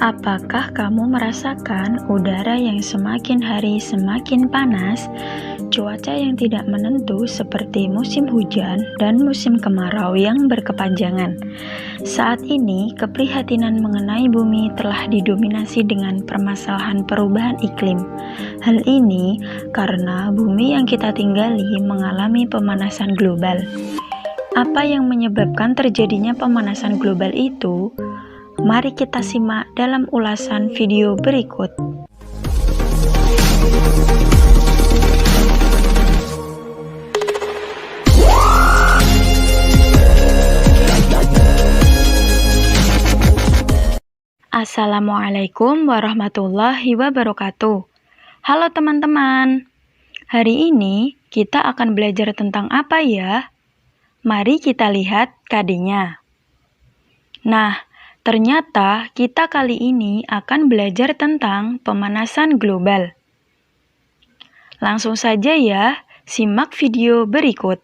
Apakah kamu merasakan udara yang semakin hari semakin panas, cuaca yang tidak menentu seperti musim hujan dan musim kemarau yang berkepanjangan? Saat ini, keprihatinan mengenai bumi telah didominasi dengan permasalahan perubahan iklim. Hal ini karena bumi yang kita tinggali mengalami pemanasan global. Apa yang menyebabkan terjadinya pemanasan global itu? Mari kita simak dalam ulasan video berikut. Assalamualaikum warahmatullahi wabarakatuh. Halo teman-teman. Hari ini kita akan belajar tentang apa ya? Mari kita lihat KD-nya. Nah, ternyata kita kali ini akan belajar tentang pemanasan global. Langsung saja ya, simak video berikut.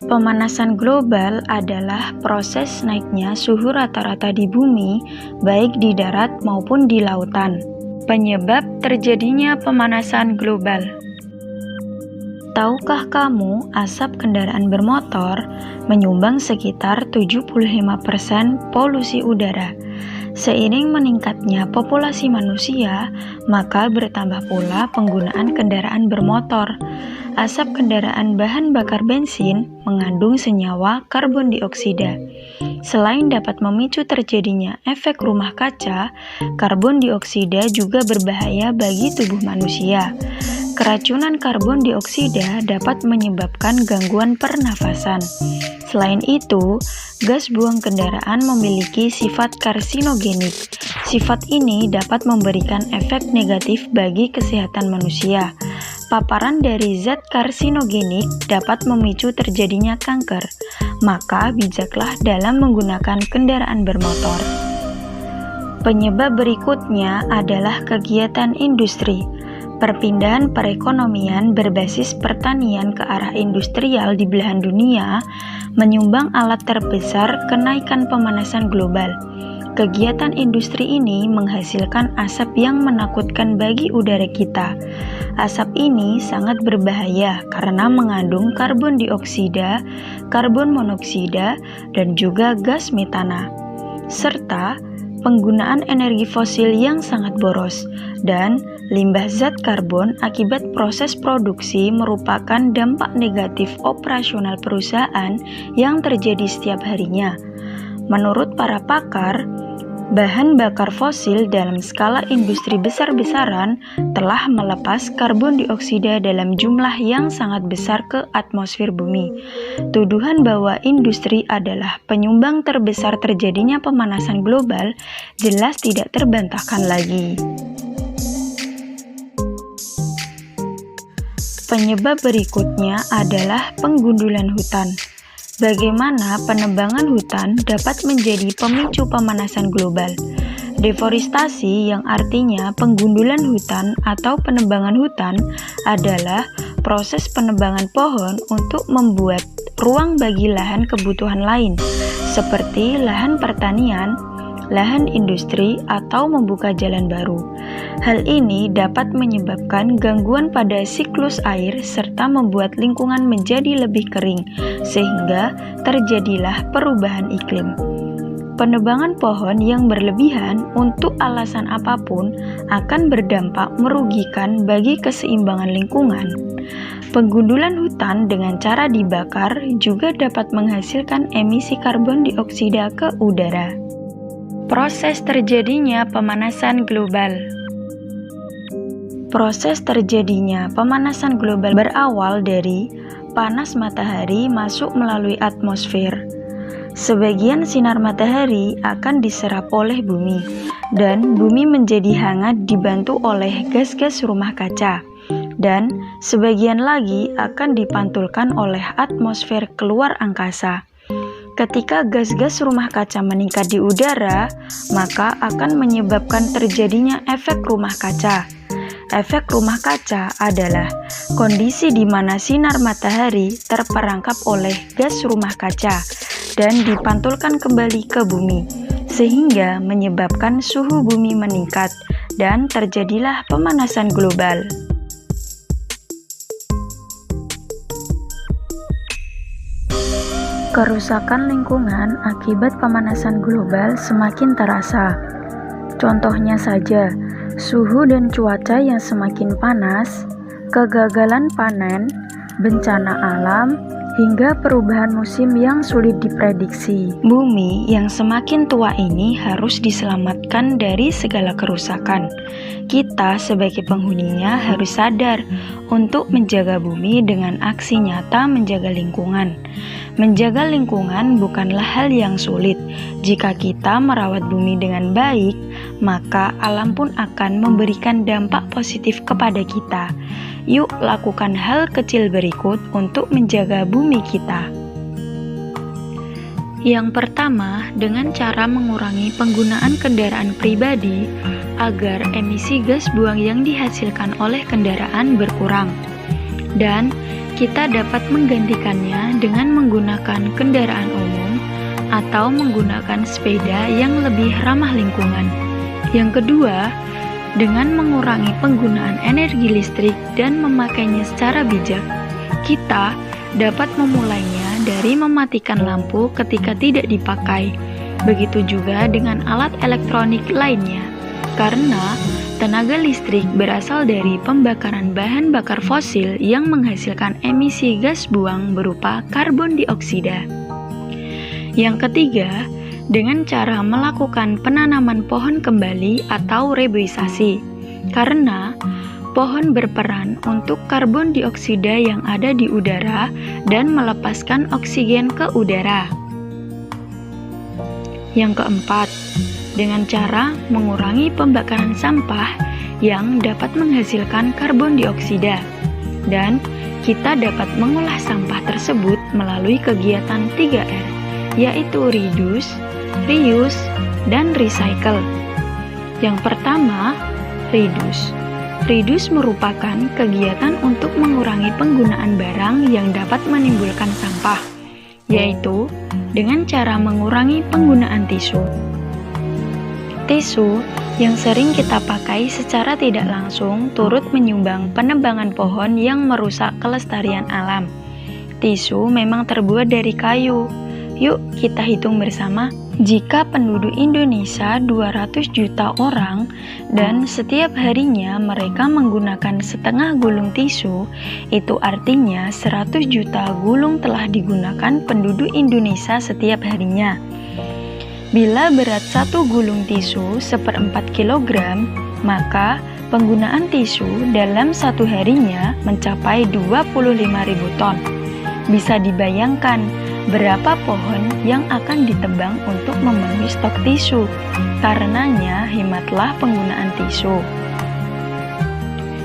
Pemanasan global adalah proses naiknya suhu rata-rata di bumi, baik di darat maupun di lautan. Penyebab terjadinya pemanasan global. Tahukah kamu asap kendaraan bermotor menyumbang sekitar 75% polusi udara? Seiring meningkatnya populasi manusia, maka bertambah pula penggunaan kendaraan bermotor. Asap kendaraan bahan bakar bensin mengandung senyawa karbon dioksida. Selain dapat memicu terjadinya efek rumah kaca, karbon dioksida juga berbahaya bagi tubuh manusia. Keracunan karbon dioksida dapat menyebabkan gangguan pernafasan. Selain itu, gas buang kendaraan memiliki sifat karsinogenik. Sifat ini dapat memberikan efek negatif bagi kesehatan manusia. Paparan dari zat karsinogenik dapat memicu terjadinya kanker. Maka bijaklah dalam menggunakan kendaraan bermotor. Penyebab berikutnya adalah kegiatan industri. Perpindahan perekonomian berbasis pertanian ke arah industrial di belahan dunia menyumbang alat terbesar kenaikan pemanasan global. Kegiatan industri ini menghasilkan asap yang menakutkan bagi udara kita. Asap ini sangat berbahaya karena mengandung karbon dioksida, karbon monoksida, dan juga gas metana, serta penggunaan energi fosil yang sangat boros, dan limbah zat karbon akibat proses produksi merupakan dampak negatif operasional perusahaan yang terjadi setiap harinya. Menurut para pakar, bahan bakar fosil dalam skala industri besar-besaran telah melepas karbon dioksida dalam jumlah yang sangat besar ke atmosfer bumi. Tuduhan bahwa industri adalah penyumbang terbesar terjadinya pemanasan global jelas tidak terbantahkan lagi. Penyebab berikutnya adalah penggundulan hutan. Bagaimana penebangan hutan dapat menjadi pemicu pemanasan global? Deforestasi, yang artinya penggundulan hutan atau penebangan hutan, adalah proses penebangan pohon untuk membuat ruang bagi lahan kebutuhan lain, seperti lahan pertanian, lahan industri, atau membuka jalan baru. Hal ini dapat menyebabkan gangguan pada siklus air serta membuat lingkungan menjadi lebih kering, sehingga terjadilah perubahan iklim. Penebangan pohon yang berlebihan untuk alasan apapun akan berdampak merugikan bagi keseimbangan lingkungan. Penggundulan hutan dengan cara dibakar juga dapat menghasilkan emisi karbon dioksida ke udara. Proses terjadinya pemanasan global. Proses terjadinya pemanasan global berawal dari panas matahari masuk melalui atmosfer. Sebagian sinar matahari akan diserap oleh bumi, dan bumi menjadi hangat dibantu oleh gas-gas rumah kaca, dan sebagian lagi akan dipantulkan oleh atmosfer keluar angkasa. Ketika gas-gas rumah kaca meningkat di udara, maka akan menyebabkan terjadinya efek rumah kaca. Efek rumah kaca adalah kondisi di mana sinar matahari terperangkap oleh gas rumah kaca dan dipantulkan kembali ke bumi, sehingga menyebabkan suhu bumi meningkat dan terjadilah pemanasan global. Kerusakan lingkungan akibat pemanasan global semakin terasa. Contohnya saja, suhu dan cuaca yang semakin panas, kegagalan panen, bencana alam, hingga perubahan musim yang sulit diprediksi. Bumi yang semakin tua ini harus diselamatkan dari segala kerusakan. Kita sebagai penghuninya harus sadar untuk menjaga bumi dengan aksi nyata menjaga lingkungan. Menjaga lingkungan bukanlah hal yang sulit. Jika kita merawat bumi dengan baik, maka alam pun akan memberikan dampak positif kepada kita. Yuk lakukan hal kecil berikut untuk menjaga bumi kita. Yang pertama, dengan cara mengurangi penggunaan kendaraan pribadi agar emisi gas buang yang dihasilkan oleh kendaraan berkurang. Dan kita dapat menggantikannya dengan menggunakan kendaraan umum atau menggunakan sepeda yang lebih ramah lingkungan. Yang kedua, dengan mengurangi penggunaan energi listrik dan memakainya secara bijak, kita dapat memulainya dari mematikan lampu ketika tidak dipakai. Begitu juga dengan alat elektronik lainnya, karena tenaga listrik berasal dari pembakaran bahan bakar fosil yang menghasilkan emisi gas buang berupa karbon dioksida. Yang ketiga, dengan cara melakukan penanaman pohon kembali atau reboisasi, karena pohon berperan untuk karbon dioksida yang ada di udara dan melepaskan oksigen ke udara. Yang keempat, dengan cara mengurangi pembakaran sampah yang dapat menghasilkan karbon dioksida, dan kita dapat mengolah sampah tersebut melalui kegiatan 3R, yaitu reduce, reuse, dan recycle. Yang pertama, reduce. Reduce merupakan kegiatan untuk mengurangi penggunaan barang yang dapat menimbulkan sampah, yaitu dengan cara mengurangi penggunaan tisu. Tisu yang sering kita pakai secara tidak langsung turut menyumbang penebangan pohon yang merusak kelestarian alam. Tisu memang terbuat dari kayu. Yuk kita hitung bersama. Jika penduduk Indonesia 200 juta orang dan setiap harinya mereka menggunakan setengah gulung tisu, itu artinya 100 juta gulung telah digunakan penduduk Indonesia setiap harinya. Bila berat satu gulung tisu 1/4 kilogram, maka penggunaan tisu dalam satu harinya mencapai 25.000 ton. Bisa dibayangkan berapa pohon yang akan ditebang untuk memenuhi stok tisu. Karenanya, hematlah penggunaan tisu.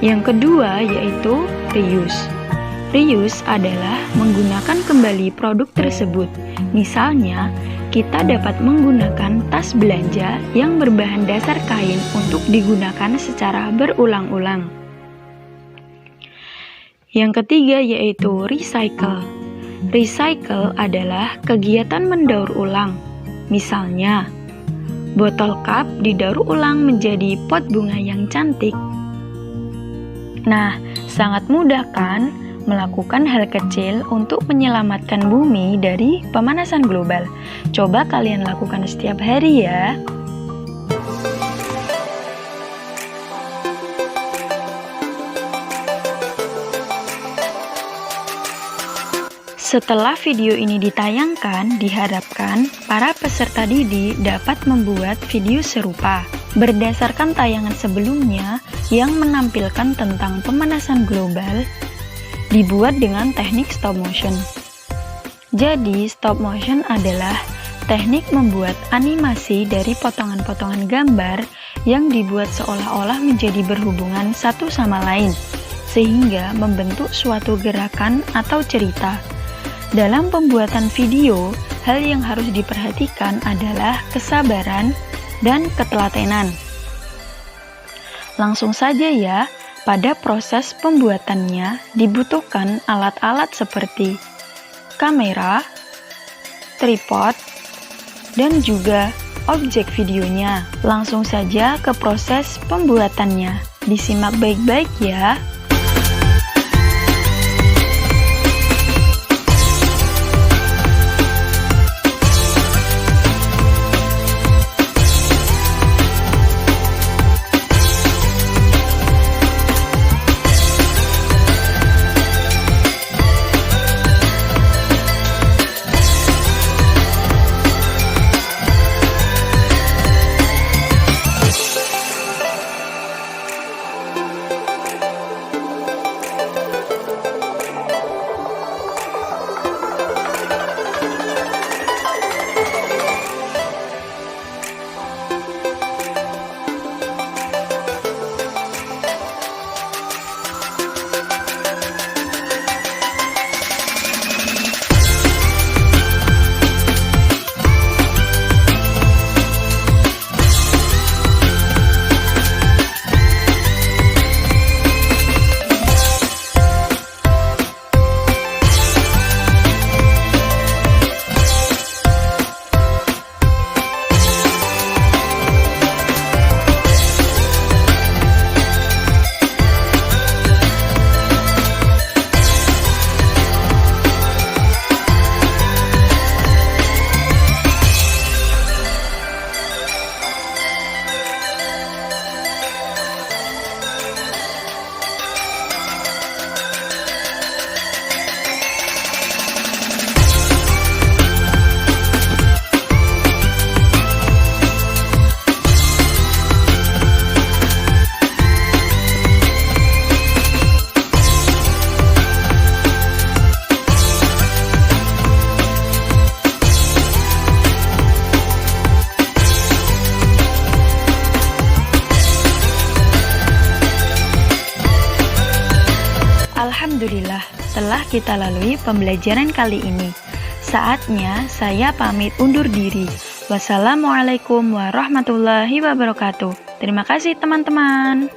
Yang kedua yaitu reuse. Reuse adalah menggunakan kembali produk tersebut. Misalnya, kita dapat menggunakan tas belanja yang berbahan dasar kain untuk digunakan secara berulang-ulang. Yang ketiga yaitu recycle. Recycle adalah kegiatan mendaur ulang. Misalnya, botol cup didaur ulang menjadi pot bunga yang cantik. Nah, sangat mudah kan melakukan hal kecil untuk menyelamatkan bumi dari pemanasan global. Coba kalian lakukan setiap hari ya. Setelah video ini ditayangkan, diharapkan para peserta didik dapat membuat video serupa berdasarkan tayangan sebelumnya yang menampilkan tentang pemanasan global, dibuat dengan teknik stop motion. Jadi, stop motion adalah teknik membuat animasi dari potongan-potongan gambar yang dibuat seolah-olah menjadi berhubungan satu sama lain, sehingga membentuk suatu gerakan atau cerita. Dalam pembuatan video, hal yang harus diperhatikan adalah kesabaran dan ketelatenan. Langsung saja ya, pada proses pembuatannya dibutuhkan alat-alat seperti kamera, tripod, dan juga objek videonya. Langsung saja ke proses pembuatannya. Disimak baik-baik ya. Alhamdulillah, telah kita lalui pembelajaran kali ini. Saatnya saya pamit undur diri. Wassalamualaikum warahmatullahi wabarakatuh. Terima kasih teman-teman.